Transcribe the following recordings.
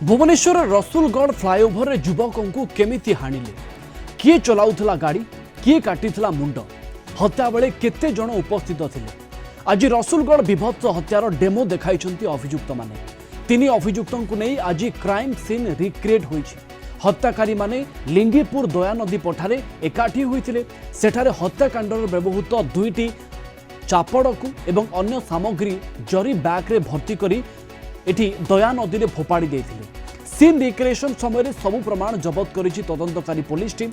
Bhubaneswar Rasulgarh flyover रे युवकों को केमिति हाणिले किए चलाउथला गाड़ी किए काटिथला मुंड हत्या बेले केते जण उपस्थित थिले। आज रसुलगढ़ विभत्स हत्यार डेमो देखाइछंती अभियुक्त माने। तीन अभियुक्तों को नहीं आज क्राइम सीन रिक्रिएट होइछि। हत्याकारी माने लिंगीपुर दया नदी पठारे एकाठी होइथिले। सेठारे हत्याकांडर व्यवहृत दुईटी चापड़कू एवं अन्य सामग्री जरी बैग रे भर्ती करी एठी दया नदी रे फोपाड़ी देथिले। सीन रिक्रिएशन समय सबु प्रमाण जबत करिछि तदंतकारी पुलिस टीम।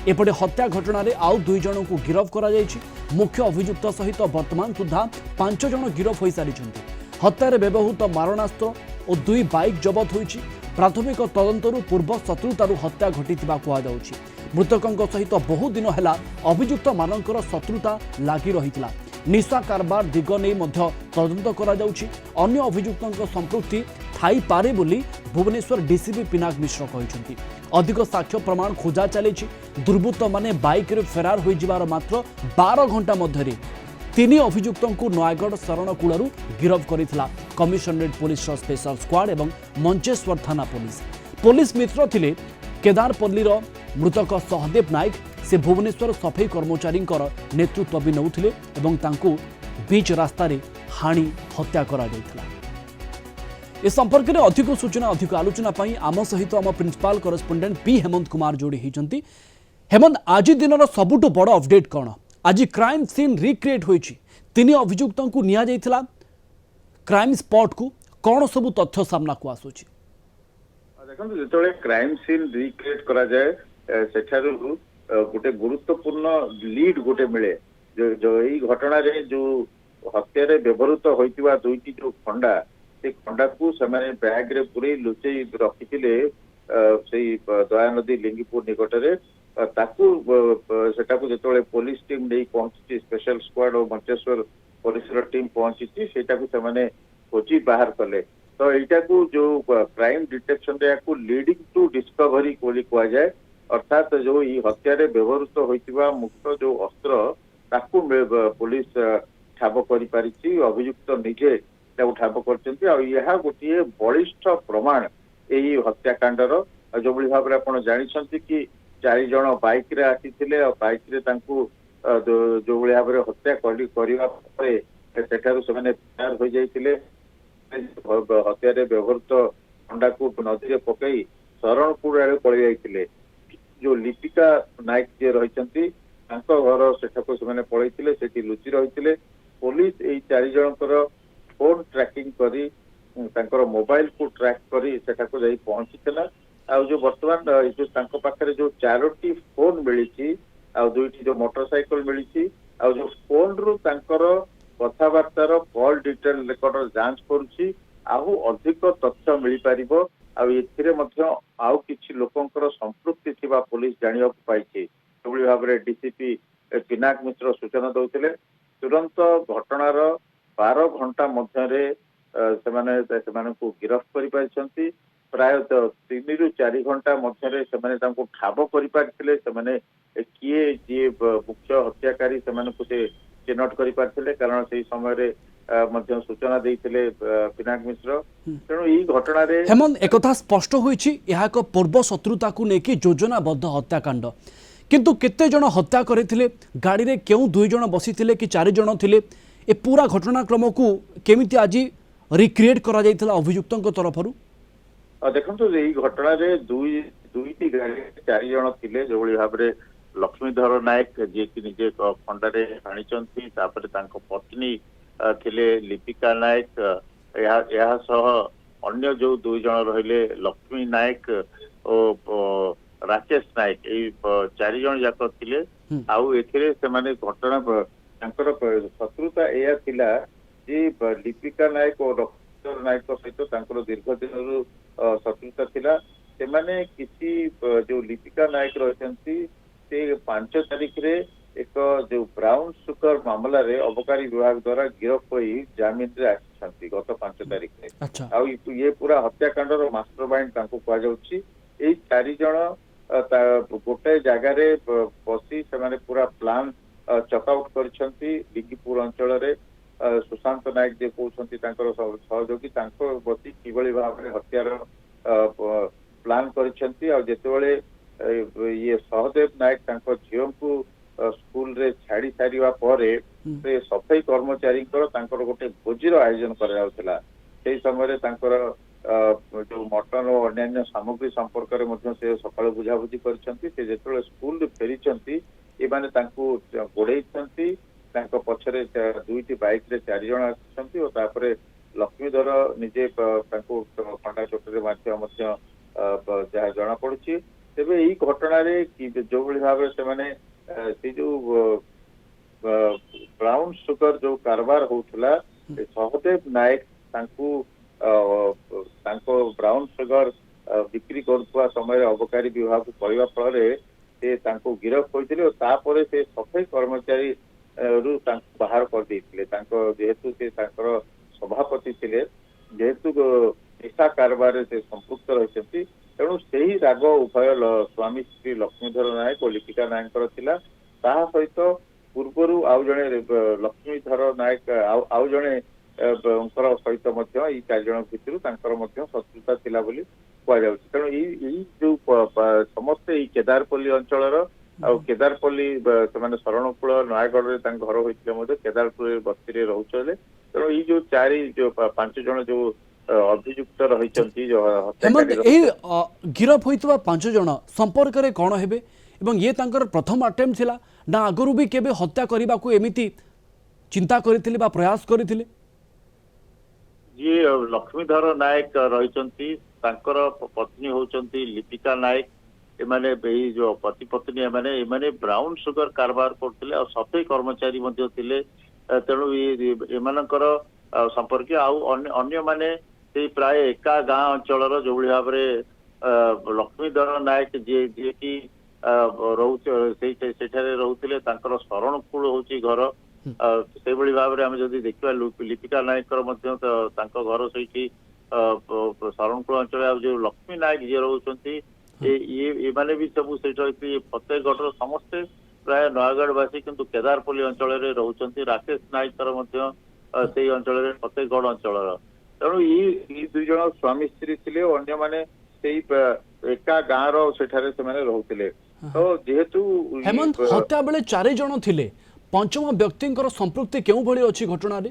एपटे हत्या घटना रे आउ दुई जन को गिरफ करा जायछि। मुख्य अभियुक्त सहित वर्तमान सुधा 5 जन गिरफ होई सारिछन्ति। हत्यारे व्यवहृत मारणास्त्र और दुई बाइक जबत होइछि। प्राथमिक तदंतरु पूर्व शत्रुतारु हत्या घटिथिबा कुआ जाउछि। मृतकଙ୍କ सहित बहु दिन हेला अभियुक्त मानकर शत्रुता लागि रहितला। निशा कारबार दिग नहीं मध्य तदंत करा जाउछि। अन्य अभियुक्तଙ୍କ संपृक्ति थाई पारे बोली भुवनेश्वर डीसीपी पिनाक मिश्र कहिसंती। अधिक साक्ष्य प्रमाण खोजा चलीछि। दुर्बृत्त माने बाइक रे फरार होई जिबार मात्र 12 घंटा मध्यरे तीन अभियुक्तों को नयगढ़ शरणकूलू गिरफ करिथिला कमिशनरेट पुलिस स्पेशल स्क्वाड एवं मंचेश्वर थाना पुलिस। पुलिस मित्र थिले केदारपल्लीर मृतक सहदेव नायक। से भुवनेश्वर सफाई कर्मचारी नेतृत्व भी नौथिले एवं तांको बीच रास्ता रे हाणी हत्या करा जायथिला। इस संपर्क में अधिक सूचना अधिक आलोचना पाई आम सहित आम principal correspondent P Hemant Kumar जोड़ी होती। हेमंत, आज दिन सबुठु बड़ अपडेट कौन? आज क्राइम सीन रिक्रिएट होइछि। तीन अभियुक्तों को निया जायथिला क्राइम स्पॉट को कौन सब तथ्य सामना को आसुछि? देखो जो क्राइम सीन रिक्रिएट करा जाए सेठारु गोटे गुरुत्वपूर्ण लीड गोटे मिले। जो यही घटना रे जो हत्या रे व्यवहृत होइतिबा दुईटी जो खंडा से खंडा को सेमाने बैग रे पूरे लुचेई रखिथिले से दया नदी लिंगीपुर निकट रे ताकू सेटाकू जेतोले पुलिस टीम नहीं पहुंची स्पेशल स्क्वाड और मंचेश्वर पुलिस टीम पहुंची सेटाकू सेमाने खोजी बाहर कले। तो एटा को जो क्राइम डिटेक्शन रे को लीडिंग टू डिस्कवरी कोली कुआ जाए। अर्थात जो ये हत्या रे व्यवहृत होइतिबा मुक्त जो अस्त्र ताकू पुलिस ठाब करि पारिछि। अभियुक्त निजे ताकू ठाब करछन्ति आ यहा गोटिए बलिष्ठ प्रमाण एही हत्याकांडर। जो भली भाबरे आपण जानिछन्ति कि 4 जण बाइक रे आसीथिले और बाइक रे तांकू जो भली भाबरे हत्या करिवा परे सेठारु सेमाने फरार होई जाइथिले। हत्या रे व्यवहृत खंडा को नदी रे पकई शरणपुर आड़े पळि जाइथिले। जो लिपिका नायक जे रहिचंती तांको घर सेठाको सेमाने पळैथिले, सेठी लुचि रहिथिले। पुलिस एई 4 जनकर फोन ट्रैकिंग करी तांकर मोबाइल को ट्रैक करी सेठाको जाई पहुंचीथिला। आ जो वर्तमान जो तांको पाखरे जो 4टी फोन मिलिछि आ 2टी जो मोटरसाइकल मिलिछि आ जो फोन रु तांकर कथाबार्तार कॉल डिटेल रेकॉर्डर जांच करूछि। आउ अधिक तथ्य मिल पारिबो। एथिरे मध्य आउ किछि लोकंकर संपृक्ति थिबा पुलिस जानिया पाइछि। एभली भाबरे डीसीपी पिनाक मिश्र सूचना दउथिले। तुरंत घटनार 12 घंटा मध्यरे सेमाने को गिरफ्त करि पारिछन्ति। प्राय 3 रु 4 घंटा मध्यरे सेमाने तांको ठाब करि पारिथिले। सेमाने किए जे मुख्य हत्याकारी सेमाने को से चिन्हट करि पारिथिले कारण सेही समय रे मध्य सूचना देइथिले पिनाक मिश्र। तेणु ई घटना रे हेमंत एकथा स्पष्ट होइछि यहा को पूर्व शत्रुता को नेकी योजनाबद्ध हत्याकांड। किंतु केते जण हत्या करथिले, गाड़ी रे केउ 2 जण बसिथिले कि 4 जण थिले, ए पूरा घटनाक्रम को केमिति आज रिक्रिएट करा जाइथिला अभियुक्तଙ୍କ तरफरु? देखंतु एई घटना रे दुईटी गाड़ी 4 जण थिले। जो भली भाबरे लक्ष्मीधर नायक जे कि निजे खंडारे हाणिचंती, तापर तांको पत्नी थिले लिपिका नायक। यह सह अन्य जो 2 जण रहिले लक्ष्मी नायक और राकेश नायक ए 4 जण जाक थिले। आउ एथिरे सेमाने घटना तांकर शत्रुता एया थिला जे लिपिका नायक और लक्ष्मीधर नायक सहित तांकर दीर्घ दिन शत्रुता थिला। सेमाने किसी जो लिपिका नायक रहचंती से 5 तारीख रे एक जो ब्राउन सुगर मामला रे अबकारी विभाग द्वारा गिरफ होई जामीन रे आछंती गत 5 तारीख रे। आ ये पूरा हत्याकांडर मास्टरमाइंड तांको कुआ जाउची। एई 4 जण गोटे जगह रे बसी सेमाने पूरा प्लान चकआउट करछंती। लिंगीपुर अंचल रे सुशांत नायक जे कहउछंती तांकर सहयोगी तांको बसी किबळी भाबरे हत्यार ପ୍ଲାନ୍ କରିଛନ୍ତି। ଆଉ ଯେତେବେଳେ ଇଏ ସହଦେବ ନାୟକ ତାଙ୍କ ଝିଅଙ୍କୁ ସ୍କୁଲରେ ଛାଡି ସାରିବା ପରେ ସେ ସଫେଇ କର୍ମଚାରୀଙ୍କର ତାଙ୍କର ଗୋଟେ ଭୋଜିର ଆୟୋଜନ କରାଯାଉଥିଲା। ସେଇ ସମୟରେ ତାଙ୍କର ଯୋଉ ମଟନ ଓ ଅନ୍ୟାନ୍ୟ ସାମଗ୍ରୀ ସମ୍ପର୍କରେ ମଧ୍ୟ ସେ ସକାଳୁ ବୁଝାବୁଝି କରିଛନ୍ତି। ସେ ଯେତେବେଳେ ସ୍କୁଲରୁ ଫେରିଛନ୍ତି ଏମାନେ ତାଙ୍କୁ ଗୋଡେଇଛନ୍ତି। ତାଙ୍କ ପଛରେ ଦୁଇଟି ବାଇକରେ 4 ଜଣ ଆସିଛନ୍ତି ଓ ତାପରେ ଲକ୍ଷ୍ମୀଧର ନିଜେ ତାଙ୍କୁ ଖଣ୍ଡା ଚୋଟରେ ମଧ୍ୟ ଯାହା ଜଣା ପଡୁଛି। ତେବେ ଏଇ ଘଟଣାରେ ଯୋଉଭଳି ଭାବରେ ସେମାନେ ସେ ଯୋଉ ବ୍ରାଉନ ସୁଗର ଯୋଉ କାରବାର ହଉଥିଲା ସହଦେବ ନାୟକ ତାଙ୍କୁ ତାଙ୍କ ବ୍ରାଉନ ସୁଗର ବିକ୍ରି କରୁଥିବା ସମୟରେ ଅବକାରୀ ବିଭାଗକୁ କହିବା ଫଳରେ ସେ ତାଙ୍କୁ ଗିରଫ କରିଥିଲେ ଓ ତାପରେ ସେ ସଫେଇ କର୍ମଚାରୀ ରୁ ତାଙ୍କୁ ବାହାର କରିଦେଇଥିଲେ। ତାଙ୍କ ଯେହେତୁ ସେ ତାଙ୍କର ସଭାପତି ଥିଲେ, ଯେହେତୁ ନିଶା କାରବାରରେ ସେ ସମ୍ପୃକ୍ତ ରହିଛନ୍ତି, ତେଣୁ ସେହି ରାଗ ଉଭୟ ସ୍ୱାମୀ ସ୍ତ୍ରୀ ଲକ୍ଷ୍ମୀଧର ନାୟକ ଓ ଲିପିକା ନାୟକଙ୍କର ଥିଲା। ତାହା ସହିତ ପୂର୍ବରୁ ଆଉ ଜଣେ ଲକ୍ଷ୍ମୀଧର ନାୟକ ଆଉ ଜଣେ ସହିତ ମଧ୍ୟ ଏଇ 4 ଜଣ ଭିତରୁ ତାଙ୍କର ମଧ୍ୟ ଶତ୍ରୁତା ଥିଲା ବୋଲି କୁହାଯାଉଛି। ତେଣୁ ଏଇ ଯୋଉ ସମସ୍ତେ ଏଇ କେଦାରପଲ୍ଲୀ ଅଞ୍ଚଳର ଆଉ କେଦାରପଲ୍ଲୀ ସେମାନେ ଶରଣକୂଳ ନୟାଗଡ଼ରେ ତାଙ୍କ ଘର ହୋଇଥିଲେ ମଧ୍ୟ କେଦାରପଲ୍ଲୀ ବସ୍ତିରେ ରହୁଥିଲେ। ତେଣୁ ଏଇ ଯୋଉ 5 ଜଣ ଯୋଉ ଅଭିଯୁକ୍ତ ରହିଛନ୍ତି ହେମନ୍ତ, ହତ୍ୟାକାରୀ ଏହି ଗିରଫ ହୋଇଥିବା 5 ଜଣ ସମ୍ପର୍କରେ କ'ଣ ହେବେ ଏବଂ ଇଏ ତାଙ୍କର ପ୍ରଥମ ଆଟେମ୍ପ୍ଟ ଥିଲା ନା ଆଗରୁ ବି କେବେ ହତ୍ୟା କରିବାକୁ ଏମିତି ଚିନ୍ତା କରିଥିଲେ ବା ପ୍ରୟାସ କରିଥିଲେ? ଯିଏ ଲକ୍ଷ୍ମୀଧର ନାୟକ ରହିଛନ୍ତି ତାଙ୍କର ପତ୍ନୀ ହଉଛନ୍ତି ଲିପିକା ନାୟକ। ଏମାନେ ଏଇ ଯୋଉ ପତି ପତ୍ନୀ ଏମାନେ ବ୍ରାଉନ ସୁଗର କାରବାର କରୁଥିଲେ ଆଉ ସଫେଇ କର୍ମଚାରୀ ମଧ୍ୟ ଥିଲେ। ତେଣୁ ଏମାନଙ୍କର ସମ୍ପର୍କୀୟ ଆଉ ଅନ୍ୟମାନେ ସେଇ ପ୍ରାୟ ଏକା ଗାଁ ଅଞ୍ଚଳର ଯୋଉଭଳି ଭାବରେ ଲକ୍ଷ୍ମୀଧର ନାୟକ ଯିଏକି ସେଠାରେ ରହୁଥିଲେ, ତାଙ୍କର ଶରଣକୂଳ ହଉଛି ଘର। ସେଇଭଳି ଭାବରେ ଆମେ ଯଦି ଦେଖିବା ଲିପିକା ନାୟକଙ୍କର ମଧ୍ୟ ତାଙ୍କ ଘର ସେଇଠି ଶରଣକୂଳ ଅଞ୍ଚଳ। ଆଉ ଯୋଉ ଲକ୍ଷ୍ମୀ ନାୟକ ଯିଏ ରହୁଛନ୍ତି ଏମାନେ ବି ସବୁ ସେଇଠି ରହିଛି। ଫତେଗଡର ସମସ୍ତେ ପ୍ରାୟ ନୟାଗଡ଼ବାସୀ କିନ୍ତୁ କେଦାରପଲ୍ଲୀ ଅଞ୍ଚଳରେ ରହୁଛନ୍ତି। ରାକେଶ ନାୟକଙ୍କର ମଧ୍ୟ ସେଇ ଅଞ୍ଚଳରେ ଫତେଗଡ ଅଞ୍ଚଳର। ତେଣୁ ଏଇ 2 ଜଣ ସ୍ୱାମୀ ସ୍ତ୍ରୀ ଥିଲେ ଓ ଅନ୍ୟମାନେ ସେଇ ଏକା ଗାଁର ସେଠାରେ ସେମାନେ ରହୁଥିଲେ। ତ ଯେହେତୁ ହେମନ୍ତ, ହତ୍ୟା ବେଳେ 4 ଜଣ ଥିଲେ, ପଞ୍ଚମ ବ୍ୟକ୍ତିଙ୍କର ସମ୍ପୃକ୍ତି କେଉଁଭଳି ଅଛି ଘଟଣାରେ?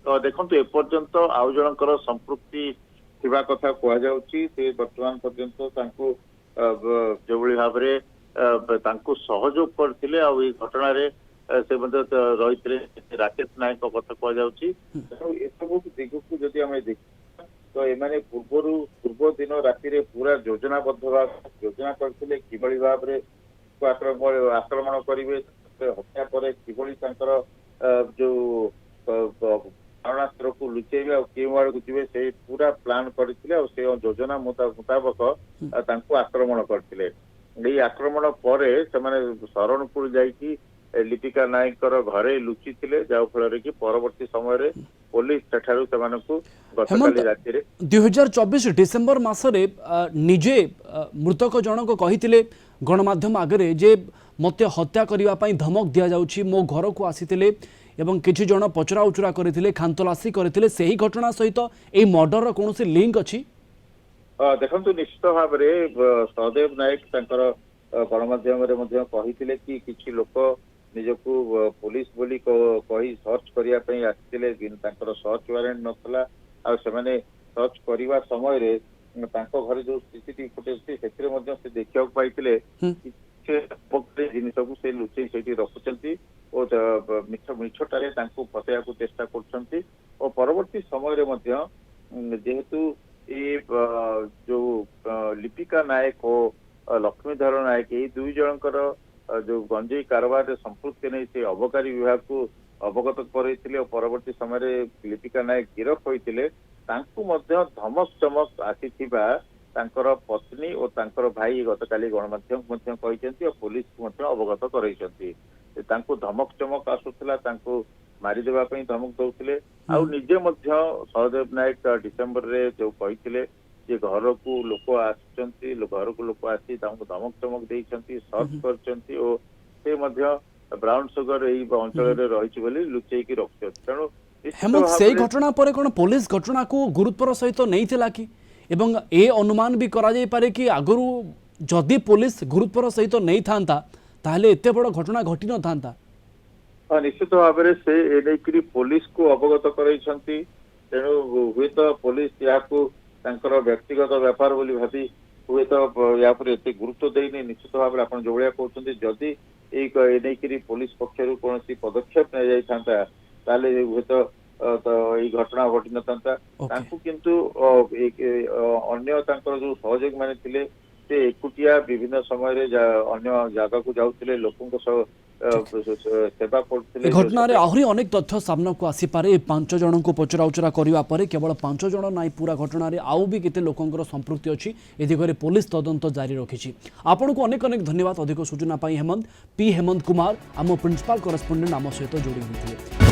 ତ ଦେଖନ୍ତୁ ଏପର୍ଯ୍ୟନ୍ତ ଆଉ ଜଣଙ୍କର ସମ୍ପୃକ୍ତି ଥିବା କଥା କୁହାଯାଉଛି। ସେ ବର୍ତ୍ତମାନ ପର୍ଯ୍ୟନ୍ତ ତାଙ୍କୁ ଯୋଉଭଳି ଭାବରେ ତାଙ୍କୁ ସହଯୋଗ କରିଥିଲେ ଆଉ ଏଇ ଘଟଣାରେ ସେ ମଧ୍ୟ ରହିଥିଲେ ରାକେଶ ନାୟକଙ୍କ କଥା କୁହାଯାଉଛି। ତେଣୁ ଏସବୁ ଦିଗକୁ ଯଦି ଆମେ ଦେଖିବା ତ ଏମାନେ ପୂର୍ବ ଦିନ ରାତିରେ ପୁରା ଯୋଜନାବଦ୍ଧ ଭାବେ ଯୋଜନା କରିଥିଲେ କିଭଳି ଭାବରେ ଆକ୍ରମଣ କରିବେ, ହତ୍ୟା ପରେ କିଭଳି ତାଙ୍କର ଯୋଉ କ୍ଷେପଣାସ୍ତ୍ରକୁ ଲୁଚେଇବେ ଆଉ କେଉଁ ଆଡକୁ ଯିବେ ସେ ପୁରା ପ୍ଲାନ କରିଥିଲେ ଆଉ ସେ ଯୋଜନା ମୁତାବକ ତାଙ୍କୁ ଆକ୍ରମଣ କରିଥିଲେ। ଏଇ ଆକ୍ରମଣ ପରେ ସେମାନେ ଶରଣକୂଳ ଯାଇକି ଲିପିକା ନାୟକଙ୍କର ଘରେ ଲୁଚିଥିଲେ, ଯାହା ଫଳରେ କି ପରବର୍ତ୍ତୀ ସମୟରେ ପୋଲିସ ସେଠାରୁ ସେମାନଙ୍କୁ ଗତକାଲି ରାତିରେ 2024 डिसेम्बर मासरे निजे मृतक जनक कही गणमाध्यम आगे जे मत हत्या करने धमक दि जाऊँगी, मो घर को आसी किसी जन पचरा उचरा करते खानतलासी करते से ही घटना सहित यह मर्डर कौन लिंक अच्छी? देखंतु निश्चित भाव में सहदेव नायक गणमाध्यम कहते कि किसी लोक निजकू पुलिस बोली कही सर्च करने आसते, सर्च वारेंट नथला आ से सर्च करने समय घर जो सीसीटीवी फुटेज से देखा पाई जिनस को से लुचई से रखुंट और मिछटारे फसैया चेष्टा कर परवर्ती समय जेहेतु ये जो लिपिका नायक और लक्ष्मीधर नायक ये 2 जनकर जो गंजेई कारबार संपृक्ति नहीं से अबकारी विभाग को अवगत कर परवर्ती समय लिपिका नायक गिरफ होते धमक चमक आसी पत्नी और भाई गतकाली गणमाध्यम और पुलिस अवगत कराई। धमक चमक आसूला मारिदेवा धमक दौले आजे सहदेव नायक डिसेम्बर रे जो कहते घर को लोक आसुच्च घर को लोक आसी धमक चमक देती सर्च कर ब्राउन सुगर अंचल रही लुचेकी रखुच्च। तेणु हेमंत, से घटना पर कौन पुलिस घटना को गुरुत्वर सहित नहीं थिला कि एवं ए अनुमान भी करा जाई पारे कि आगरू जदि पुलिस गुरुत्वर सहित नहीं थांता ताहले एते बड़ घटना घटी न थांता। हाँ निश्चित भाव में से एनेकरी पुलिस को अवगत कराइछंती तेणु हुए तो पुलिस या व्यक्तिगत व्यापार बोली भावी हुए तो या पर एते गुरुत्व देनी निश्चित भाव में आपण जो भलिया कहउछंती जदि एनेकरी पुलिस पक्षरु कोनोसी पदक्षेप नै जाई थांता ताले हुए तो এই ঘটনা ঘটি নথান্তা তাଙ୍କୁ কিন্তু ଅନ୍ୟ ତାଙ୍କର ଯୋଉ ସହଯୋଗୀ ମାନେ ଥିଲେ ସେ ଏକୁଟିଆ ବିଭିନ୍ନ ସମୟରେ ଅନ୍ୟ ଜାଗାକୁ ଯାଉଥିଲେ ଲୋକଙ୍କ ସହ सेवा करथिले। घटना आहरी अनेक तथ्य सामना को आसी पारे 5 जन को पचराउचरा करिवा परे केवल 5 जन नाई पूरा घटना आउ भी केते लोकंकर संपृक्ति अछि ए दिगरे पुलिस तदंत जारी रखिछि। आपन को अनेक अनेक धन्यवाद अधिक सूचना पाई हेमंत कुमार आम प्रिंसिपल करेस्पोंडेंट आम सहित जोड़ी होइथिले।